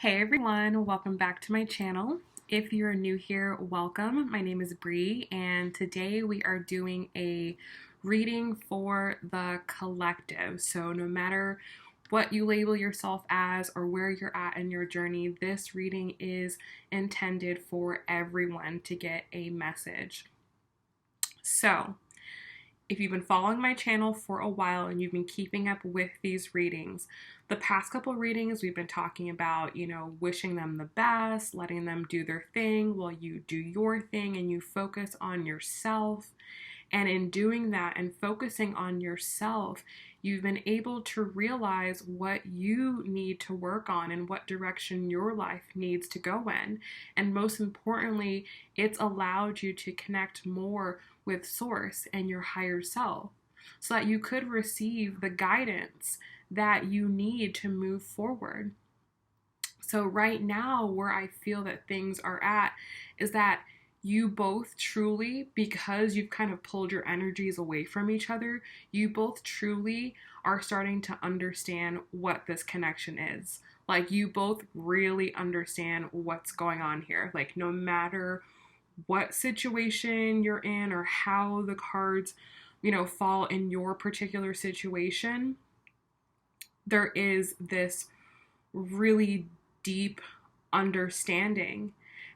Hey everyone, welcome back to my channel. If you're new here, welcome. My name is Bree and today we are doing a reading for the collective. So no matter what you label yourself as or where you're at in your journey, this reading is intended for everyone to get a message. So if you've been following my channel for a while and you've been keeping up with these readings, the past couple readings we've been talking about, wishing them the best, letting them do their thing while you do your thing and you focus on yourself. And in doing that and focusing on yourself, you've been able to realize what you need to work on and what direction your life needs to go in. And most importantly, it's allowed you to connect more with Source and your higher self so that you could receive the guidance that you need to move forward. So right now, where I feel that things are at is that you both truly, because you've kind of pulled your energies away from each other, you both truly are starting to understand what this connection is. Like, you both really understand what's going on here. Like, no matter what situation you're in or how the cards, fall in your particular situation, there is this really deep understanding.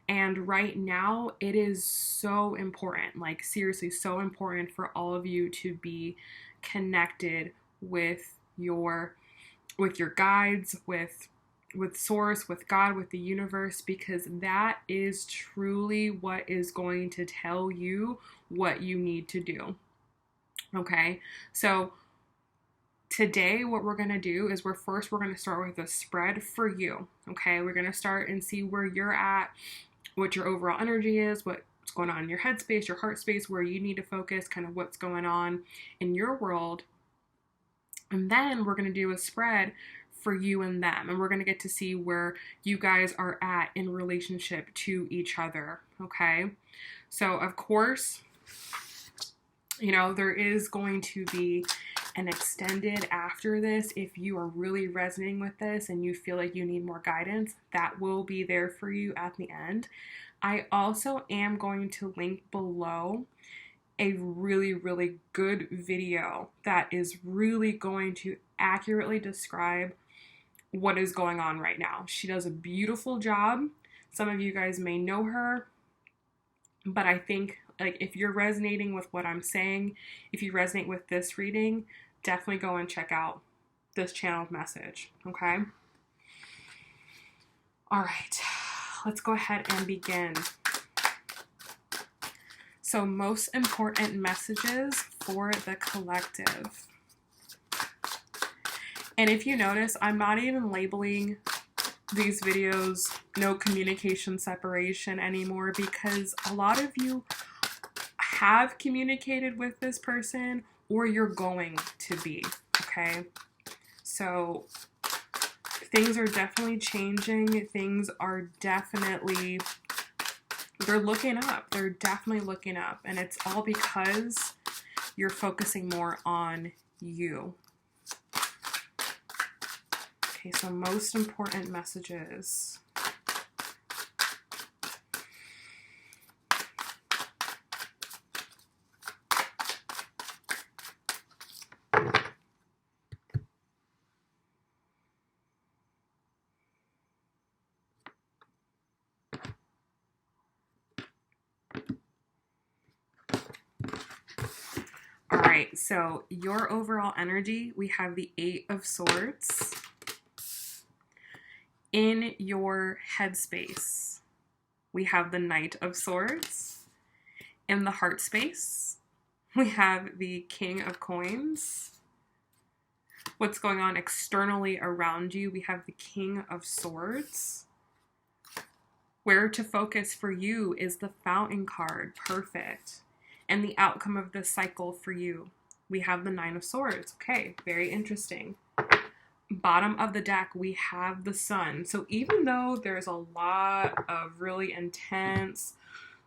And right now, it is so important, like seriously, so important for all of you to be connected with your guides, with Source, with God, with the universe, because that is truly what is going to tell you what you need to do. Okay, so today what we're going to do is we're going to start with a spread for you. Okay, we're going to start and see where you're at, what your overall energy is, what's going on in your headspace, your heart space, where you need to focus, kind of what's going on in your world. And then we're going to do a spread for you and them. And we're going to get to see where you guys are at in relationship to each other. Okay. So of course, there is going to be an extended after this. If you are really resonating with this and you feel like you need more guidance, that will be there for you at the end. I also am going to link below a really, really good video that is really going to accurately describe what is going on right now. She does a beautiful job. Some of you guys may know her, but I think if you're resonating with what I'm saying, if you resonate with this reading, definitely go and check out this channeled message, okay? All right, let's go ahead and begin. So, most important messages for the collective. And if you notice, I'm not even labeling these videos no communication separation anymore, because a lot of you have communicated with this person or you're going to be, okay? So things are definitely changing. Things are definitely, they're looking up. They're definitely looking up. And it's all because you're focusing more on you. Okay, so most important messages. All right, so your overall energy, we have the Eight of Swords. In your headspace, we have the Knight of Swords. In the heart space, we have the King of Coins. What's going on externally around you, we have the King of Swords. Where to focus for you is the Fountain card, perfect. And the outcome of this cycle for you, we have the Nine of Swords. Okay, very interesting. Bottom of the deck, we have the Sun. So even though there's a lot of really intense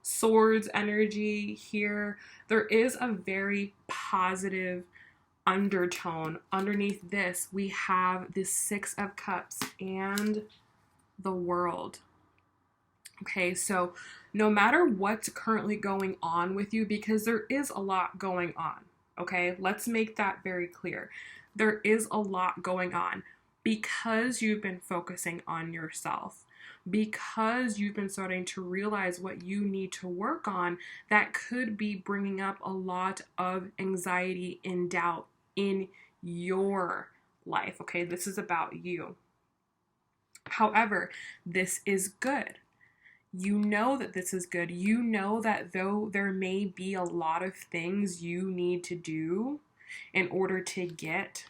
swords energy here, there is a very positive undertone. Underneath this, we have the Six of Cups and the world. Okay, so no matter what's currently going on with you, because there is a lot going on, okay, let's make that very clear. There is a lot going on because you've been focusing on yourself, because you've been starting to realize what you need to work on that could be bringing up a lot of anxiety and doubt in your life. Okay, this is about you. However, this is good. You know that this is good. You know that though there may be a lot of things you need to do in order to get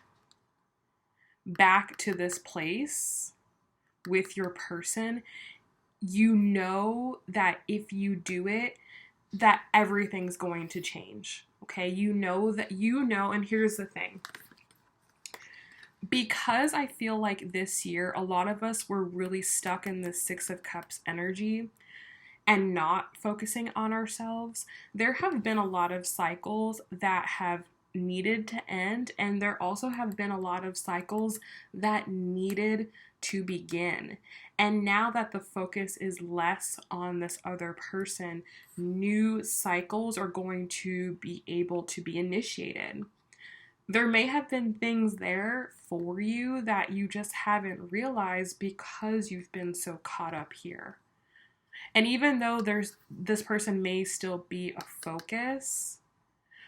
back to this place with your person, you know that if you do it, that everything's going to change. Okay? You know that and here's the thing. Because I feel like this year, a lot of us were really stuck in the Six of Cups energy and not focusing on ourselves. There have been a lot of cycles that have needed to end, and there also have been a lot of cycles that needed to begin. And now that the focus is less on this other person, new cycles are going to be able to be initiated. There may have been things there for you that you just haven't realized because you've been so caught up here. And even though this person may still be a focus,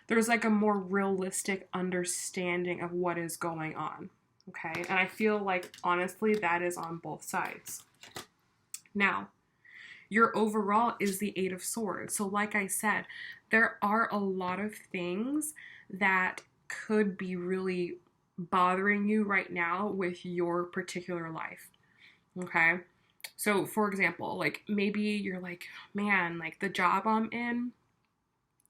there's like a more realistic understanding of what is going on. Okay? And I feel like honestly that is on both sides. Now, your overall is the Eight of Swords. So like I said, there are a lot of things that could be really bothering you right now with your particular life. Okay? So for example, like maybe you're like, man, like the job I'm in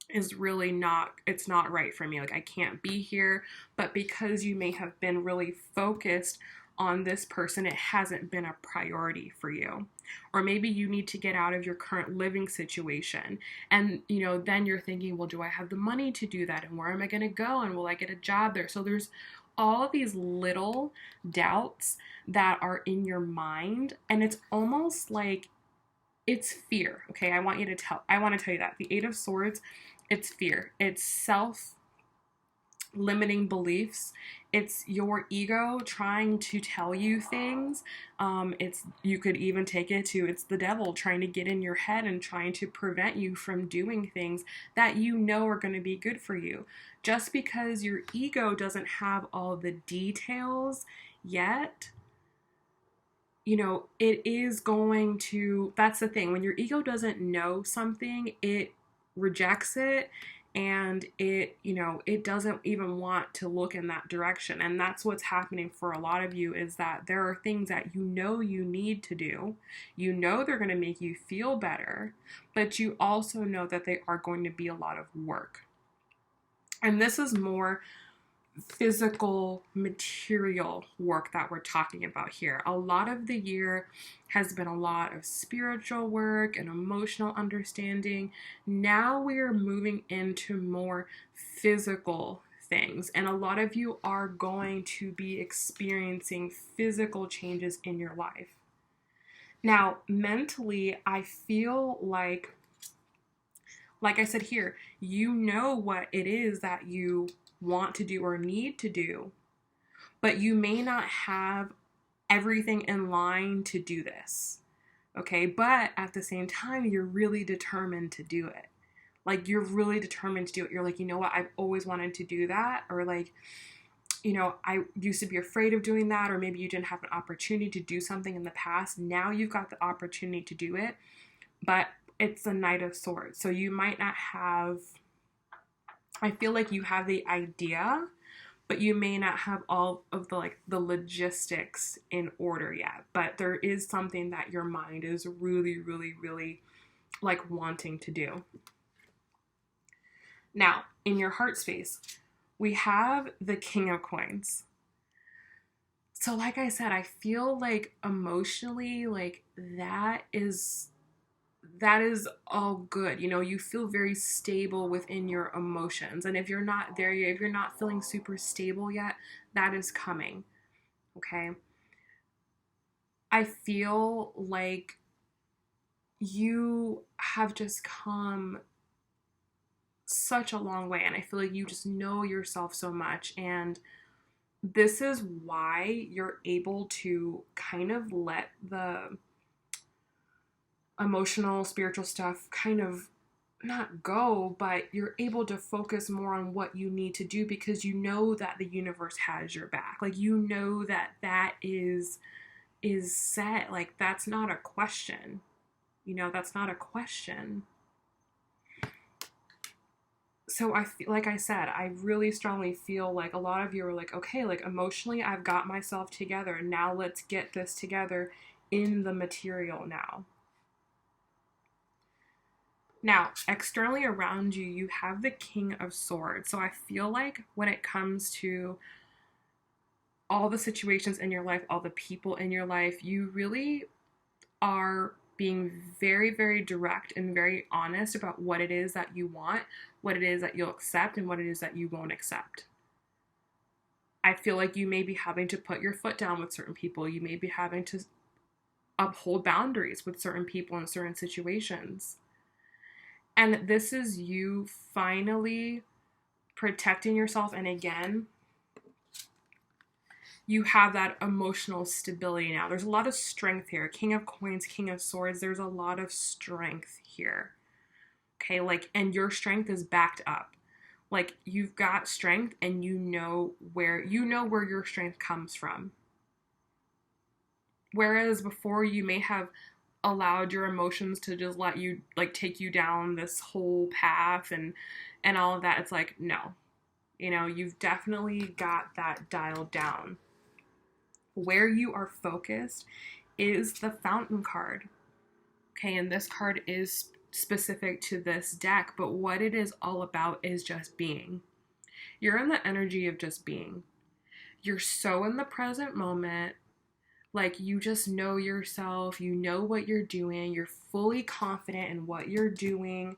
is really it's not right for me. Like I can't be here. But because you may have been really focused on this person, it hasn't been a priority for you. Or maybe you need to get out of your current living situation. And, then you're thinking, well, do I have the money to do that? And where am I going to go? And will I get a job there? So there's all of these little doubts that are in your mind. And it's almost like it's fear. Okay, I want to tell you that. The Eight of Swords, it's fear. It's self-limiting beliefs. It's your ego trying to tell you things. You could even take it to it's the devil trying to get in your head and trying to prevent you from doing things that you know are going to be good for you. Just because your ego doesn't have all the details yet, it is going to, that's the thing. When your ego doesn't know something, it rejects it and it doesn't even want to look in that direction. And that's what's happening for a lot of you, is that there are things that you need to do. They're going to make you feel better, but you also know that they are going to be a lot of work. And this is more physical, material work that we're talking about here. A lot of the year has been a lot of spiritual work and emotional understanding. Now we are moving into more physical things, and a lot of you are going to be experiencing physical changes in your life. Now, mentally, I feel like I said here, you know what it is that you want to do or need to do, but you may not have everything in line to do this. Okay, but at the same time, you're really determined to do it. Like, you're really determined to do it. You're like, you know what, I've always wanted to do that. Or like, I used to be afraid of doing that. Or maybe you didn't have an opportunity to do something in the past. Now you've got the opportunity to do it, but it's the Knight of Swords. So you might not have, I feel like you have the idea, but you may not have all of the logistics in order yet. But there is something that your mind is really, really, really like wanting to do. Now, in your heart space, we have the King of Coins. So like I said, I feel like emotionally, like that is all good. You feel very stable within your emotions. And if you're not there yet, if you're not feeling super stable yet, that is coming. Okay. I feel like you have just come such a long way, and I feel like you just know yourself so much, and this is why you're able to kind of let the emotional, spiritual stuff kind of not go, but you're able to focus more on what you need to do because you know that the universe has your back. Like, you know that that is set. Like, that's not a question. You know, that's not a question. So I feel, like I said, I really strongly feel like a lot of you are like, okay, like emotionally I've got myself together. Now let's get this together in the material now. Now, externally around you, you have the King of Swords. So I feel like when it comes to all the situations in your life, all the people in your life, you really are being very, very direct and very honest about what it is that you want, what it is that you'll accept, and what it is that you won't accept. I feel like you may be having to put your foot down with certain people. You may be having to uphold boundaries with certain people in certain situations. And this is you finally protecting yourself. And again, you have that emotional stability now. There's a lot of strength here. King of Coins, King of Swords. There's a lot of strength here. Okay, like, and your strength is backed up. Like, you've got strength and you know where your strength comes from. Whereas before you may have allowed your emotions to just let you, like, take you down this whole path and all of that. It's like, no. You know, you've definitely got that dialed down. Where you are focused is the Fountain card. Okay, and this card is specific to this deck, but what it is all about is just being. You're in the energy of just being. You're so in the present moment. Like, you just know yourself, you know what you're doing, you're fully confident in what you're doing.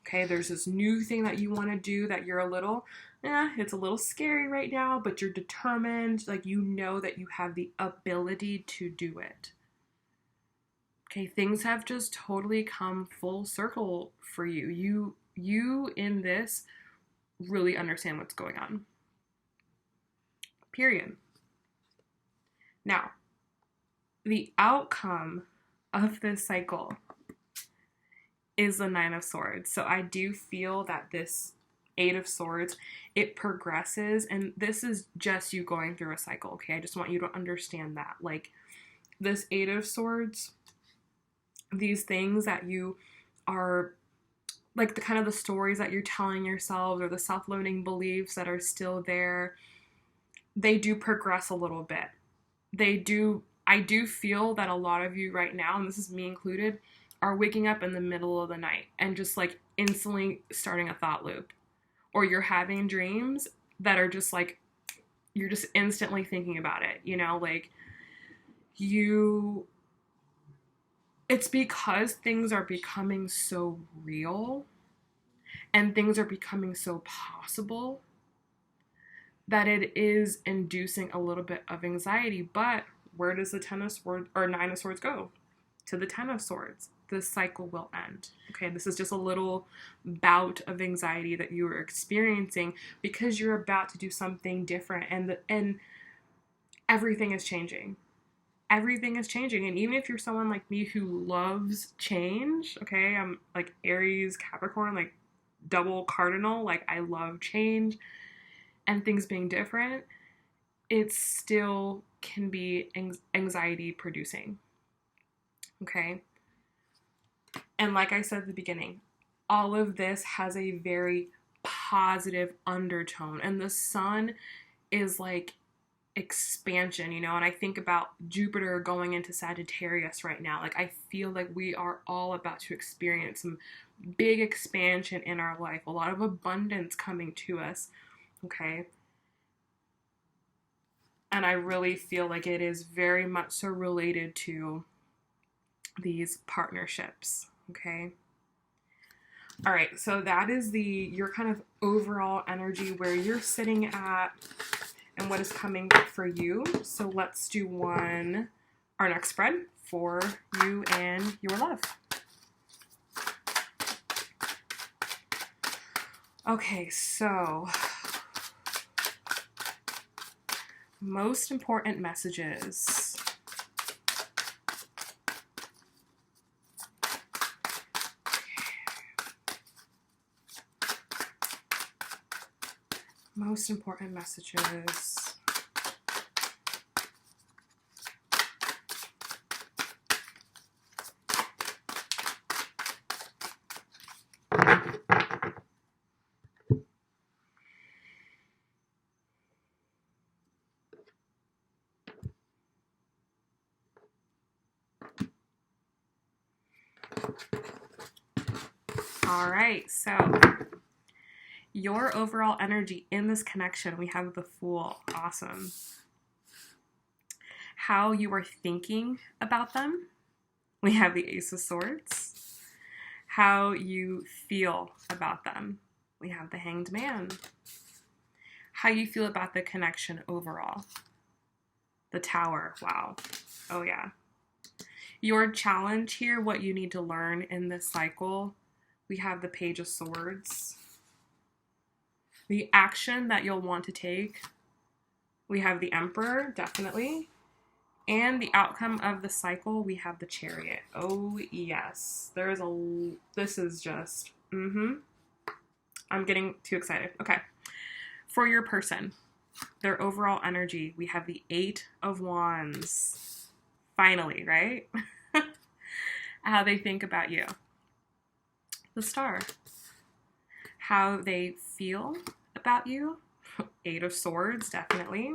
Okay, there's this new thing that you want to do that you're a little, it's a little scary right now, but you're determined. Like, you know that you have the ability to do it. Okay, things have just totally come full circle for you. You in this really understand what's going on. Period. Now, the outcome of this cycle is the Nine of Swords. So I do feel that this Eight of Swords, it progresses, and this is just you going through a cycle, okay? I just want you to understand that. Like, this Eight of Swords, these things that you are, like, the kind of the stories that you're telling yourselves or the self-limiting beliefs that are still there, they do progress a little bit. I do feel that a lot of you right now, and this is me included, are waking up in the middle of the night and just, like, instantly starting a thought loop. Or you're having dreams that are just like, you're just instantly thinking about it, you know, like, it's because things are becoming so real and things are becoming so possible that it is inducing a little bit of anxiety. But where does the Ten of Swords or Nine of Swords go? To the Ten of Swords. The cycle will end. Okay, this is just a little bout of anxiety that you are experiencing because you're about to do something different, and everything is changing. Everything is changing, and even if you're someone like me who loves change, okay, I'm like Aries, Capricorn, like double cardinal, like I love change and things being different, it still can be anxiety producing. Okay. And like I said at the beginning, all of this has a very positive undertone. And the sun is like expansion, you know, and I think about Jupiter going into Sagittarius right now. Like, I feel like we are all about to experience some big expansion in our life, a lot of abundance coming to us, okay? And I really feel like it is very much so related to these partnerships, okay? All right, so that is your kind of overall energy, where you're sitting at and what is coming for you. So let's do one. our next spread for you and your love. Okay, so most important messages. Most important messages. All right, so your overall energy in this connection, we have the Fool. Awesome. How you are thinking about them, we have the Ace of Swords. How you feel about them, we have the Hanged Man. How you feel about the connection overall, the Tower. Wow. Oh yeah. Your challenge here, what you need to learn in this cycle, we have the Page of Swords. The action that you'll want to take, we have the Emperor, definitely. And the outcome of the cycle, we have the Chariot. Oh, yes. This is just, I'm getting too excited. Okay. For your person, their overall energy, we have the Eight of Wands. Finally, right? How they think about you. The Star. How they feel about you. Eight of Swords, definitely.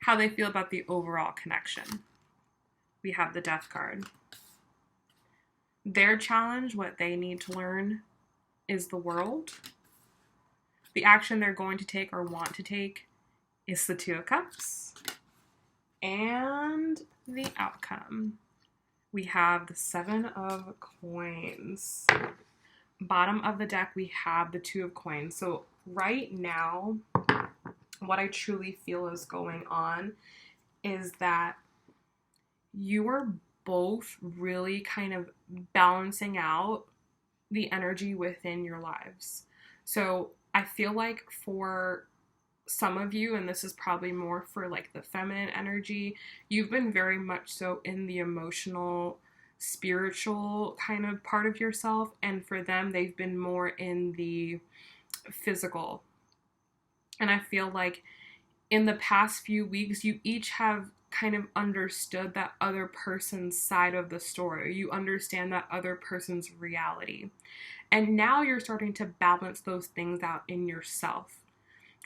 How they feel about the overall connection. We have the Death card. Their challenge, what they need to learn, is the World. The action they're going to take or want to take is the Two of Cups. And the outcome, we have the Seven of Coins. Bottom of the deck, we have the Two of Coins. So right now, what I truly feel is going on is that you are both really kind of balancing out the energy within your lives. So I feel like for some of you, and this is probably more for like the feminine energy, you've been very much so in the emotional, spiritual kind of part of yourself. And for them, they've been more in the physical. And I feel like in the past few weeks, you each have kind of understood that other person's side of the story. You understand that other person's reality. And now you're starting to balance those things out in yourself.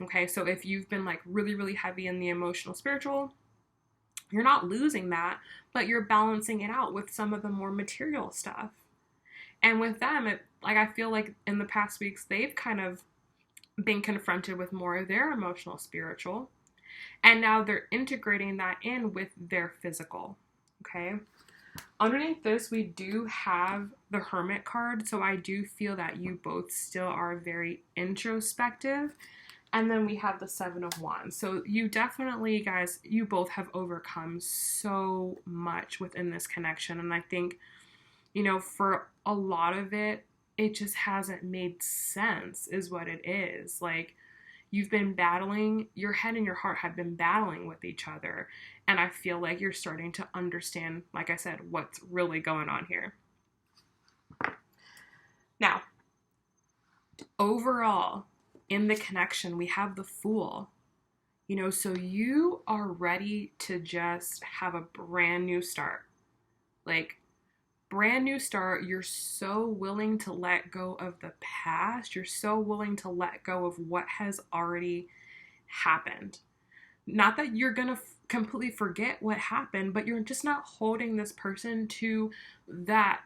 Okay, so if you've been like really, really heavy in the emotional, spiritual, you're not losing that, but you're balancing it out with some of the more material stuff. And with them, I feel like in the past weeks, they've kind of been confronted with more of their emotional, spiritual, and now they're integrating that in with their physical. Okay. Underneath this, we do have the Hermit card. So I do feel that you both still are very introspective. And then we have the Seven of Wands. So you definitely, guys, you both have overcome so much within this connection. And I think, for a lot of it, it just hasn't made sense is what it is. Like, you've been battling, your head and your heart have been battling with each other. And I feel like you're starting to understand, like I said, what's really going on here. Now, overall, in the connection, we have the Fool. So you are ready to just have a brand new start. Like, brand new start. You're so willing to let go of the past. You're so willing to let go of what has already happened. Not that you're going to completely forget what happened, but you're just not holding this person to that,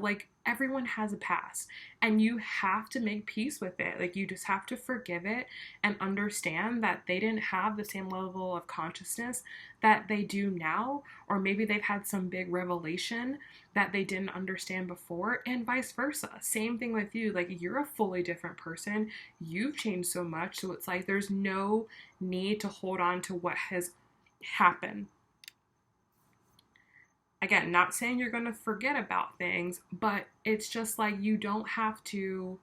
like everyone has a past and you have to make peace with it. Like, you just have to forgive it and understand that they didn't have the same level of consciousness that they do now, or maybe they've had some big revelation that they didn't understand before, and vice versa. Same thing with you. Like, you're a fully different person. You've changed so much. So it's like there's no need to hold on to what has happened. Again, not saying you're going to forget about things, but it's just like you don't have to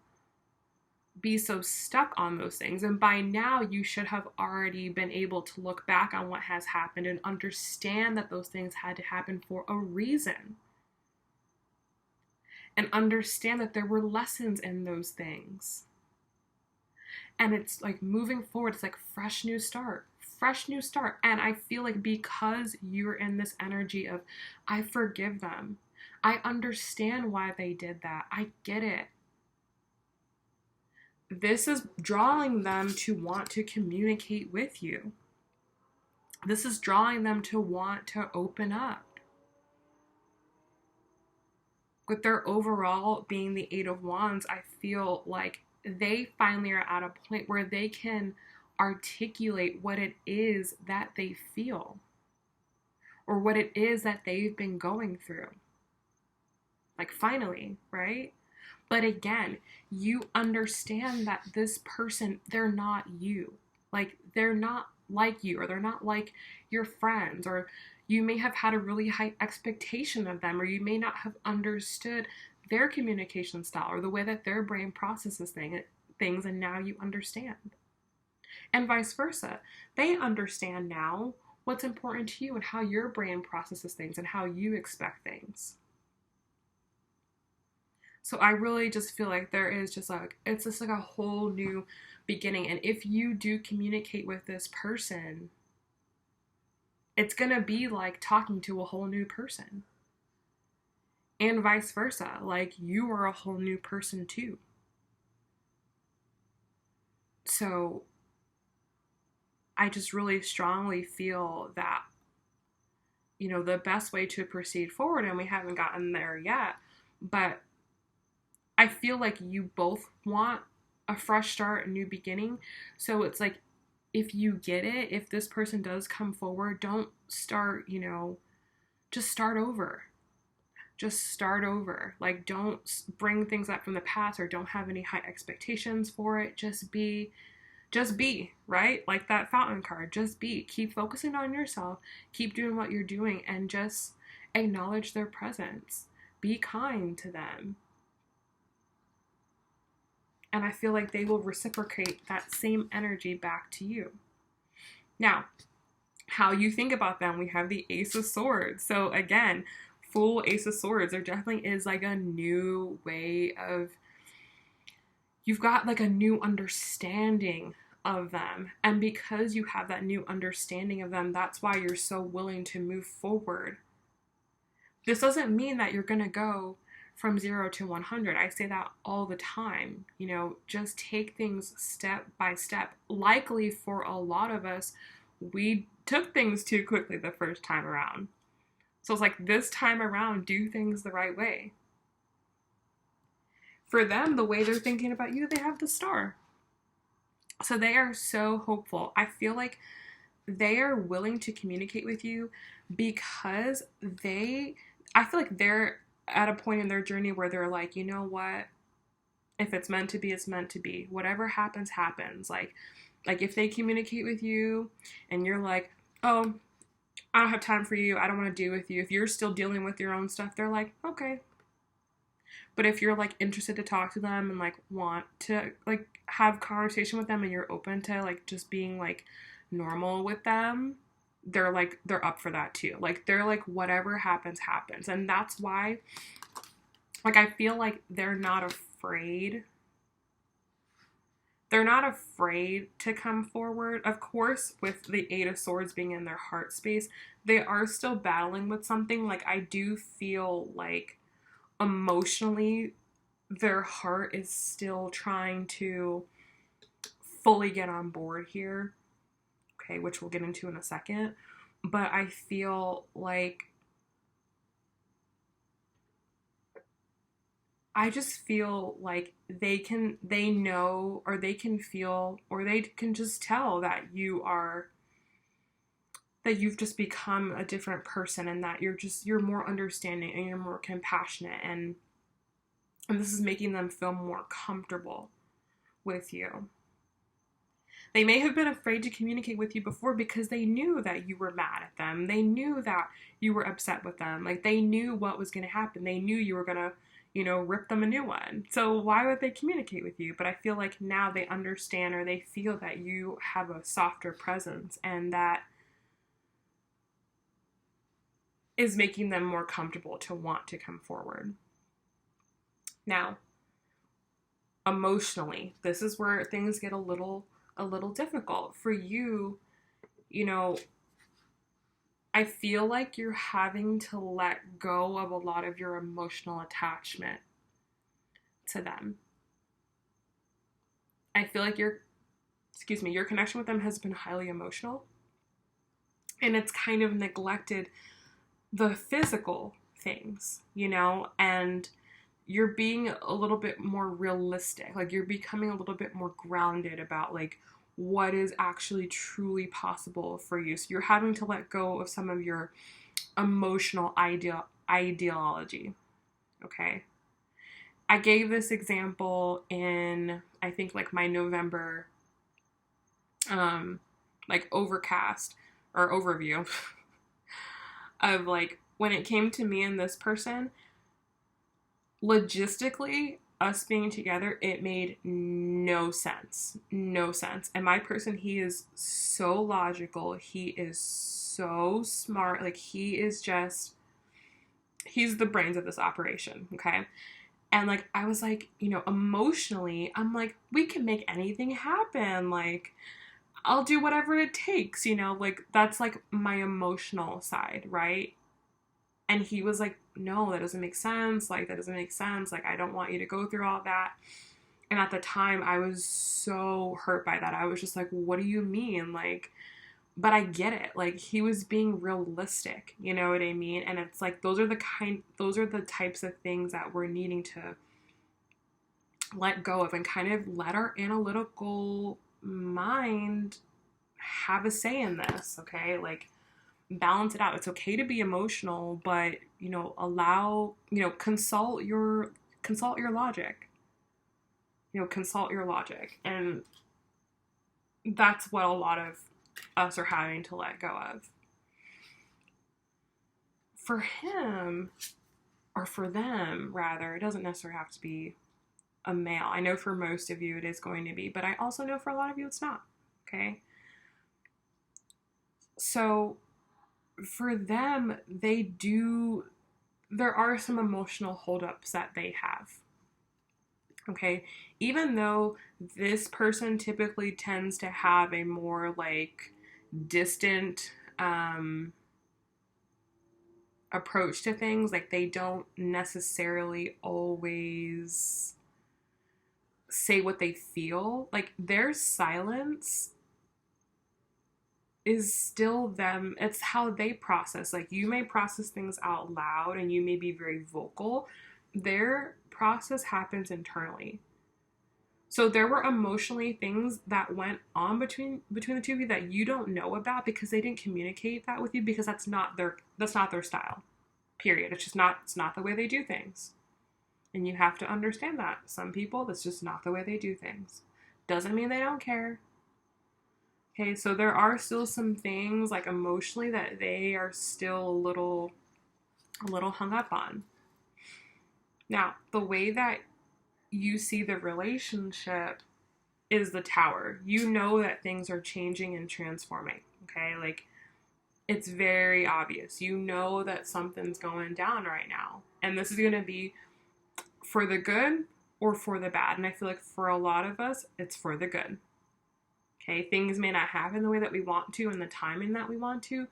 be so stuck on those things. And by now, you should have already been able to look back on what has happened and understand that those things had to happen for a reason. And understand that there were lessons in those things. And it's like moving forward, it's like fresh new start. Fresh new start. And I feel like because you're in this energy of, I forgive them, I understand why they did that, I get it. This is drawing them to want to communicate with you. This is drawing them to want to open up. With their overall being the Eight of Wands, I feel like they finally are at a point where they can articulate what it is that they feel or what it is that they've been going through. Like finally, right? But again, you understand that this person, they're not you. Like they're not like you, or they're not like your friends, or you may have had a really high expectation of them, or you may not have understood their communication style or the way that their brain processes things, and now you understand. And vice versa. They understand now what's important to you and how your brain processes things and how you expect things. So I really just feel like there is just like, it's just like a whole new beginning. And if you do communicate with this person, it's going to be like talking to a whole new person. And vice versa. Like you are a whole new person too. So I just really strongly feel that, you know, the best way to proceed forward, and we haven't gotten there yet, but I feel like you both want a fresh start, a new beginning. So it's like, if you get it, if this person does come forward, don't start, you know, just start over. Just start over. Like, don't bring things up from the past or don't have any high expectations for it. Just be, right? Like that fountain card, just be. Keep focusing on yourself. Keep doing what you're doing and just acknowledge their presence. Be kind to them. And I feel like they will reciprocate that same energy back to you. Now, how you think about them, we have the Ace of Swords. So again, full Ace of Swords, there definitely is like a new way of, you've got like a new understanding of them. And because you have that new understanding of them, that's why you're so willing to move forward. This doesn't mean that you're going to go from 0 to 100. I say that all the time. You know, just take things step by step. Likely for a lot of us, we took things too quickly the first time around. So it's like this time around, do things the right way. For them, the way they're thinking about you, they have the Star. So they are so hopeful. I feel like they are willing to communicate with you because I feel like they're at a point in their journey where they're like, you know what? If it's meant to be, it's meant to be. Whatever happens, happens. Like if they communicate with you and you're like, oh, I don't have time for you, I don't want to deal with you. If you're still dealing with your own stuff, they're like, okay. But if you're like interested to talk to them and like want to like have conversation with them and you're open to like just being like normal with them, they're up for that too. Like they're like, whatever happens, happens. And that's why, like, I feel like they're not afraid. They're not afraid to come forward. Of course, with the Eight of Swords being in their heart space, they are still battling with something. Like I do feel like emotionally their heart is still trying to fully get on board here. Okay, which we'll get into in a second. But I feel like I just feel like they know, or they can feel, or they can just tell that you've just become a different person, and that you're more understanding and you're more compassionate, and this is making them feel more comfortable with you. They may have been afraid to communicate with you before because they knew that you were mad at them. They knew that you were upset with them. Like, they knew what was going to happen. They knew you were going to, rip them a new one. So why would they communicate with you? But I feel like now they understand, or they feel that you have a softer presence, and that is making them more comfortable to want to come forward. Now, emotionally, this is where things get a little difficult for you. I feel like you're having to let go of a lot of your emotional attachment to them. I feel like your connection with them has been highly emotional, and it's kind of neglected the physical things, and you're being a little bit more realistic. Like, you're becoming a little bit more grounded about like what is actually truly possible for you. So you're having to let go of some of your emotional ideology. Okay. I gave this example in, I think, like my November like overcast or overview of like when it came to me and this person, logistically, us being together, it made no sense. No sense. And my person, he is so logical. He is so smart. Like, he's the brains of this operation. Okay. And like, I was like, emotionally, I'm like, we can make anything happen. Like, I'll do whatever it takes, like, that's like my emotional side, right? And he was like, no, that doesn't make sense. Like, that doesn't make sense. Like, I don't want you to go through all that. And at the time, I was so hurt by that. I was just like, what do you mean? Like, but I get it. Like, he was being realistic, you know what I mean? And it's like, those are the types of things that we're needing to let go of, and kind of let our analytical mind have a say in this, okay? Like, balance it out. It's okay to be emotional, but consult your logic. Consult your logic. And that's what a lot of us are having to let go of. For him, or for them rather, it doesn't necessarily have to be a male. I know for most of you it is going to be, but I also know for a lot of you it's not. Okay? So for them, there are some emotional holdups that they have. Okay? Even though this person typically tends to have a more like distant approach to things, like they don't necessarily always say what they feel. Like, their silence is still them. It's how they process. Like, you may process things out loud and you may be very vocal. Their process happens internally. So there were emotionally things that went on between the two of you that you don't know about because they didn't communicate that with you, because that's not their style. Period. It's not the way they do things. And you have to understand that. Some people, that's just not the way they do things. Doesn't mean they don't care. Okay, so there are still some things like emotionally that they are still a little hung up on. Now, the way that you see the relationship is the Tower. You know that things are changing and transforming, okay? Like, it's very obvious. You know that something's going down right now. And this is going to be for the good or for the bad. And I feel like for a lot of us, it's for the good. Okay, things may not happen the way that we want to and the timing that we want to,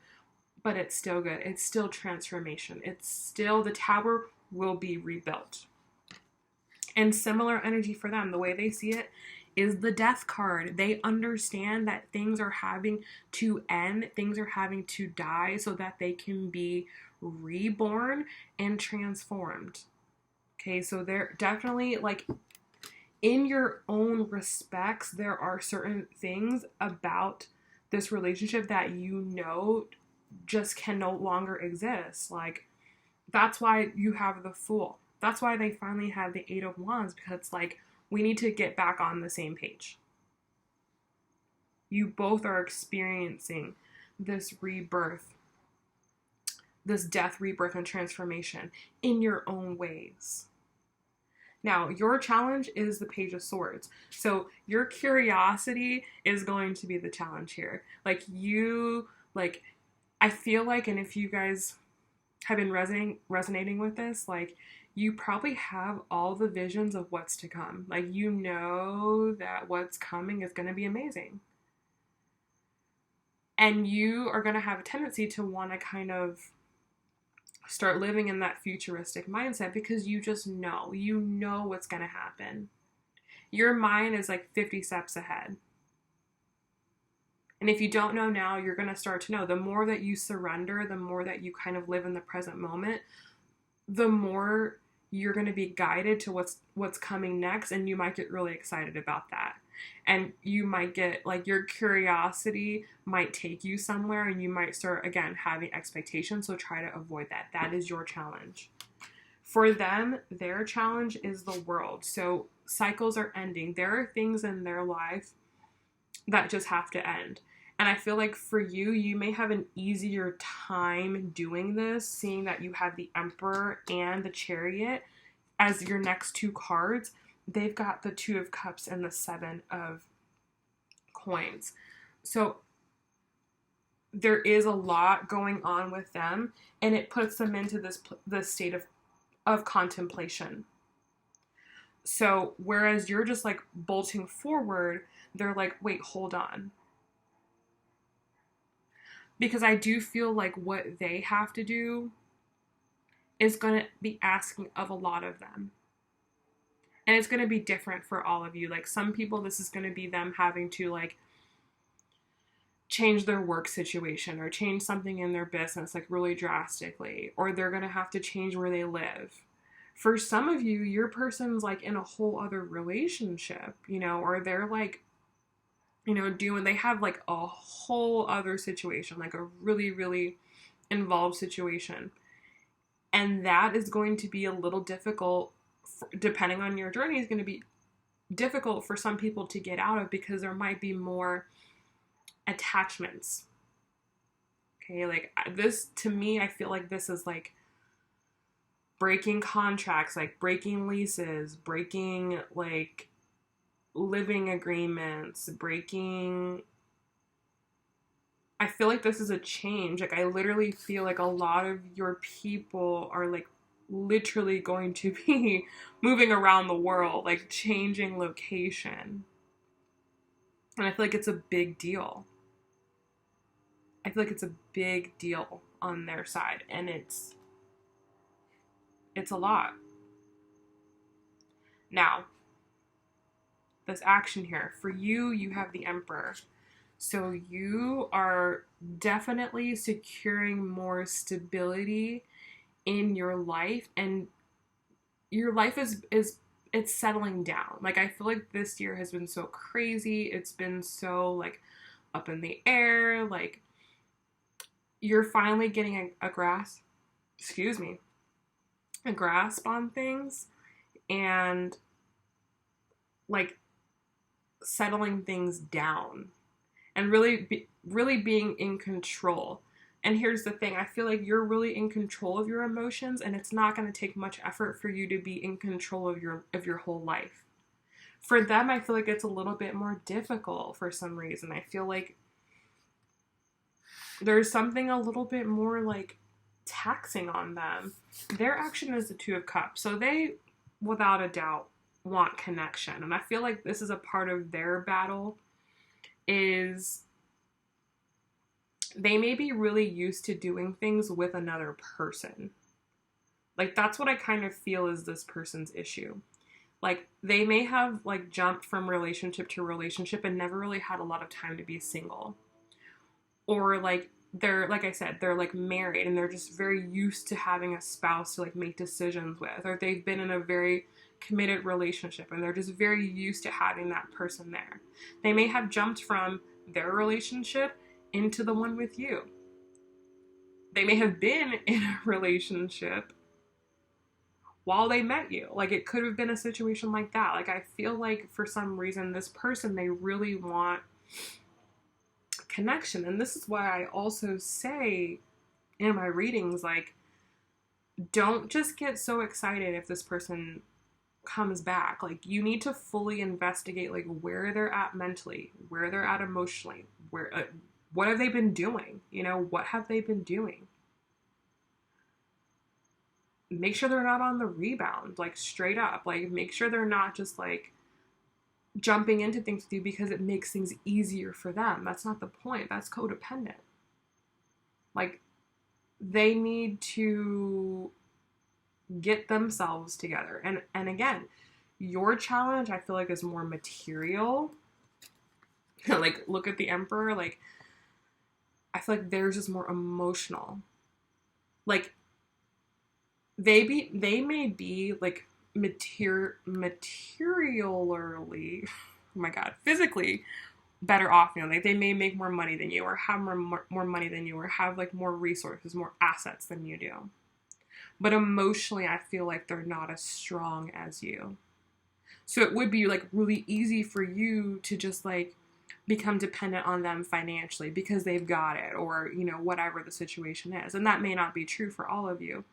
but it's still good. It's still transformation. It's still, the Tower will be rebuilt. And similar energy for them, the way they see it is the Death card. They understand that things are having to end, things are having to die so that they can be reborn and transformed. Okay, so they're definitely, like, in your own respects, there are certain things about this relationship that just can no longer exist. Like, that's why you have the Fool. That's why they finally have the Eight of Wands, because it's like, we need to get back on the same page. You both are experiencing this rebirth, this death, rebirth, and transformation in your own ways. Now, your challenge is the Page of Swords. So your curiosity is going to be the challenge here. I feel like, and if you guys have been resonating with this, like, you probably have all the visions of what's to come. Like, you know that what's coming is going to be amazing. And you are going to have a tendency to want to kind of start living in that futuristic mindset because you just know. You know what's going to happen. Your mind is like 50 steps ahead. And if you don't know now, you're going to start to know. The more that you surrender, the more that you kind of live in the present moment, the more you're going to be guided to what's coming next, and you might get really excited about that. And you might get, like, your curiosity might take you somewhere, and you might start, again, having expectations, so try to avoid that. That is your challenge. For them, their challenge is the world. So cycles are ending. There are things in their life that just have to end. And I feel like for you, you may have an easier time doing this, seeing that you have the Emperor and the Chariot as your next two cards. They've got the Two of Cups and the Seven of Coins. So there is a lot going on with them, and it puts them into this state of contemplation. So whereas you're just like bolting forward, they're like, wait, hold on. Because I do feel like what they have to do is going to be asking of a lot of them. And it's going to be different for all of you. Like, some people, this is going to be them having to, like, change their work situation or change something in their business, like, really drastically. Or they're going to have to change where they live. For some of you, your person's, like, in a whole other relationship, you know, or they're, like, you know, they have, like, a whole other situation, like a really, really involved situation. And that is going to be a little difficult, depending on your journey, is going to be difficult for some people to get out of, because there might be more attachments. Okay, like, this, to me, I feel like this is like breaking contracts, like breaking leases, breaking, like, living agreements, I feel like this is a change. Like, I literally feel like a lot of your people are, like, literally going to be moving around the world, like, changing location. And I feel like it's a big deal. I feel like it's a big deal on their side, and it's a lot. Now, this action here, for you, you have the Emperor. So you are definitely securing more stability in your life, and your life is it's settling down. Like, I feel like this year has been so crazy. It's been so, like, up in the air. Like, you're finally getting a grasp on things, and, like, settling things down, and really being in control. And here's the thing, I feel like you're really in control of your emotions, and it's not going to take much effort for you to be in control of your whole life. For them, I feel like it's a little bit more difficult for some reason. I feel like there's something a little bit more, like, taxing on them. Their action is the Two of Cups, so they, without a doubt, want connection. And I feel like this is a part of their battle, is they may be really used to doing things with another person. Like, that's what I kind of feel is this person's issue. Like, they may have, like, jumped from relationship to relationship and never really had a lot of time to be single. Or, like, they're, like I said, they're, like, married, and they're just very used to having a spouse to, like, make decisions with. Or they've been in a very committed relationship, and they're just very used to having that person there. They may have jumped from their relationship into the one with you. They may have been in a relationship while they met you. Like, it could have been a situation like that. Like, I feel like for some reason, this person, they really want connection. And this is why I also say in my readings, like, don't just get so excited if this person comes back. Like, you need to fully investigate, like, where they're at mentally, where they're at emotionally, where what have they been doing, what have they been doing. Make sure they're not on the rebound, like, straight up. Like, make sure they're not just like jumping into things with you because it makes things easier for them. That's not the point. That's codependent. Like, they need to get themselves together. And again, your challenge, I feel like, is more material. Like, look at the Emperor. Like, I feel like theirs is more emotional. Like, they may be like materially, oh my god, physically better off. Like, they may make more money than you, or have more money than you, or have like more resources, more assets than you do. But emotionally, I feel like they're not as strong as you. So it would be like really easy for you to just like become dependent on them financially because they've got it, or whatever the situation is. And that may not be true for all of you.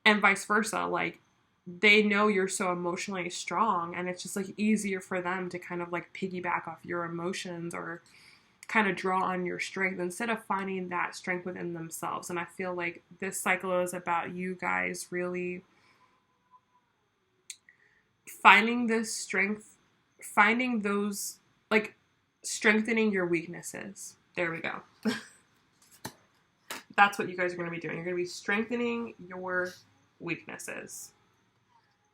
And vice versa. Like, they know you're so emotionally strong, and it's just like easier for them to kind of like piggyback off your emotions, or kind of draw on your strength instead of finding that strength within themselves. And I feel like this cycle is about you guys really finding this strength, finding those, like, strengthening your weaknesses. There we go. That's what you guys are going to be doing. You're going to be strengthening your weaknesses.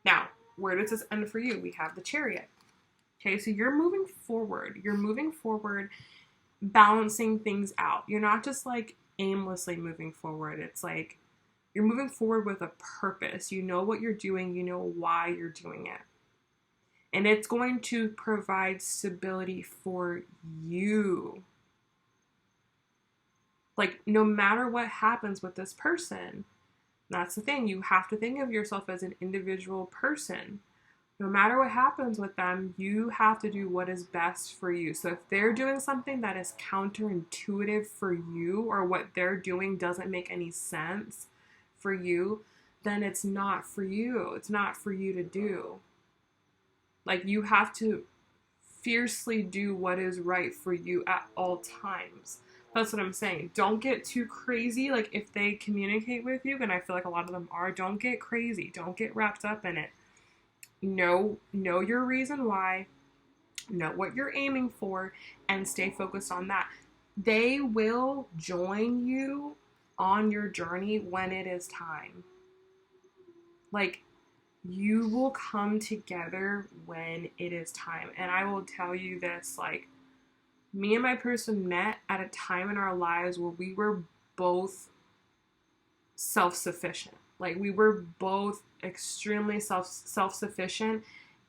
Now, where does this end for you? We have the Chariot. Okay, so you're moving forward. You're moving forward, balancing things out. You're not just like aimlessly moving forward. It's like you're moving forward with a purpose. You know what you're doing. You know why you're doing it. And it's going to provide stability for you. Like, no matter what happens with this person, that's the thing. You have to think of yourself as an individual person. No matter what happens with them, you have to do what is best for you. So if they're doing something that is counterintuitive for you, or what they're doing doesn't make any sense for you, then it's not for you. It's not for you to do. Like, you have to fiercely do what is right for you at all times. That's what I'm saying. Don't get too crazy. Like, if they communicate with you, and I feel like a lot of them are, don't get crazy. Don't get wrapped up in it. Know your reason why. Know what you're aiming for, and stay focused on that. They will join you on your journey when it is time. Like, you will come together when it is time. And I will tell you this, like, me and my person met at a time in our lives where we were both self-sufficient. Like, we were both extremely self-sufficient,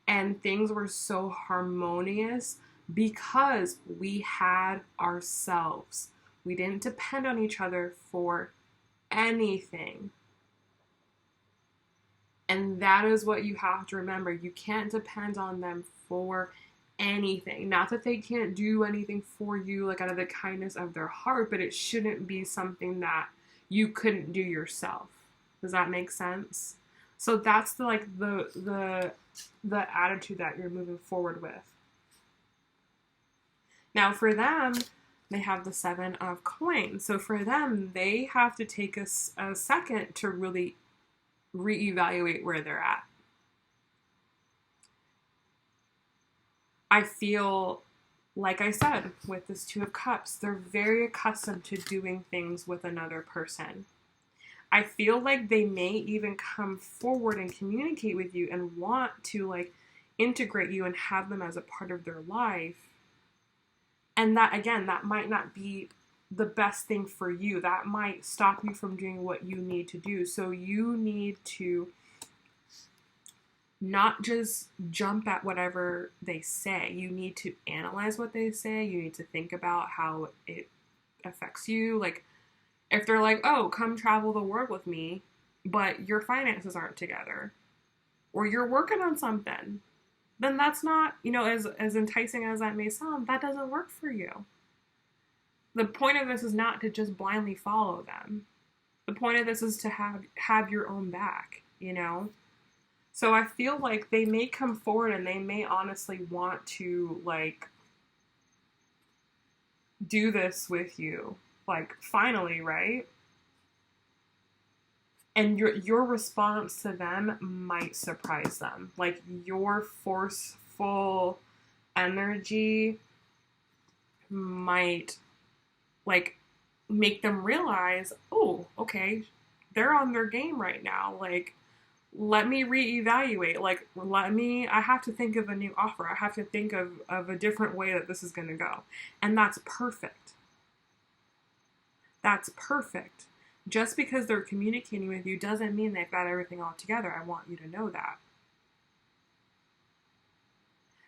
and things were so harmonious because we had ourselves. We didn't depend on each other for anything. And that is what you have to remember. You can't depend on them for anything. Not that they can't do anything for you, like, out of the kindness of their heart, but it shouldn't be something that you couldn't do yourself. Does that make sense? So that's the attitude that you're moving forward with. Now, for them, they have the 7 of coins. So for them, they have to take a second to really reevaluate where they're at. I feel, like I said, with this 2 of Cups, they're very accustomed to doing things with another person. I feel like they may even come forward and communicate with you and want to, like, integrate you and have them as a part of their life. And that, again, that might not be the best thing for you. That might stop you from doing what you need to do. So you need to not just jump at whatever they say. You need to analyze what they say. You need to think about how it affects you. Like, if they're like, oh, come travel the world with me, but your finances aren't together, or you're working on something, then that's not, as enticing as that may sound, that doesn't work for you. The point of this is not to just blindly follow them. The point of this is to have your own back, you know? So I feel like they may come forward and they may honestly want to like do this with you. Like finally, right? And your response to them might surprise them. Like your forceful energy might like make them realize, oh, okay, they're on their game right now. Like, let me reevaluate. Like, I have to think of a new offer. I have to think of a different way that this is going to go. And that's perfect. That's perfect. Just because they're communicating with you doesn't mean they've got everything all together. I want you to know that.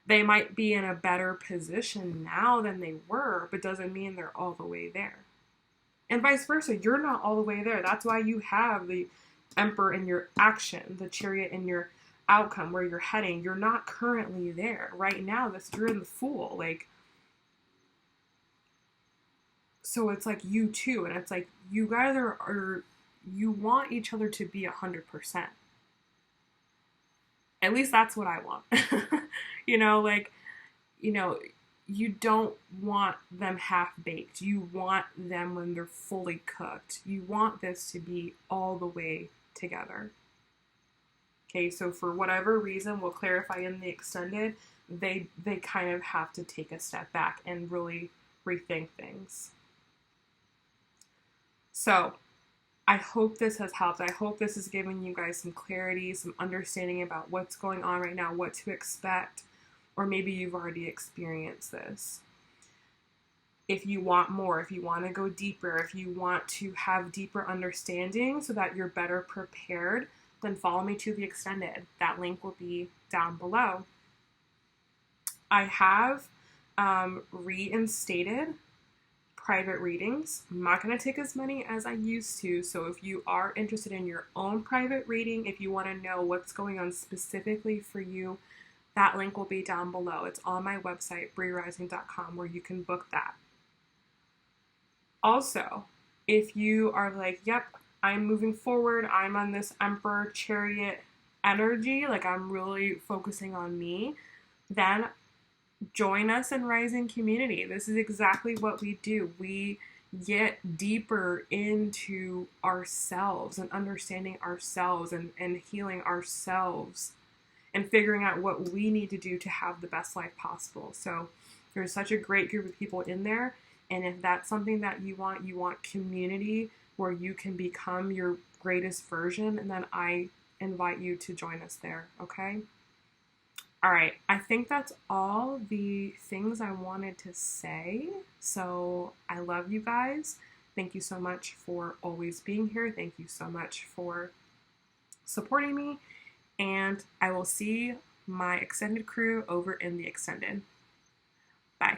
They might be in a better position now than they were, but doesn't mean they're all the way there. And vice versa, you're not all the way there. That's why you have the Emperor in your action, the Chariot in your outcome, where you're heading. You're not currently there. Right now, you're in the Fool. Like, so it's like you too. And it's like you guys are you want each other to be 100%. At least that's what I want. you know, like, you know, you don't want them half baked. You want them when they're fully cooked. You want this to be all the way together. Okay, so for whatever reason, we'll clarify in the extended, they kind of have to take a step back and really rethink things. So I hope this has helped. I hope this is giving you guys some clarity, some understanding about what's going on right now, what to expect, or maybe you've already experienced this. If you want more, if you want to go deeper, if you want to have deeper understanding so that you're better prepared, then follow me to the extended. That link will be down below. I have reinstated private readings. I'm not going to take as many as I used to. So if you are interested in your own private reading, if you want to know what's going on specifically for you, that link will be down below. It's on my website, brierising.com, where you can book that. Also, if you are like, yep, I'm moving forward, I'm on this Emperor Chariot energy, like I'm really focusing on me, then join us in Rising Community. This is exactly what we do. We get deeper into ourselves and understanding ourselves and healing ourselves and figuring out what we need to do to have the best life possible. So there's such a great group of people in there. And if that's something that you want community where you can become your greatest version, and then I invite you to join us there, okay? All right, I think that's all the things I wanted to say. So I love you guys. Thank you so much for always being here. Thank you so much for supporting me. And I will see my extended crew over in the extended. Bye.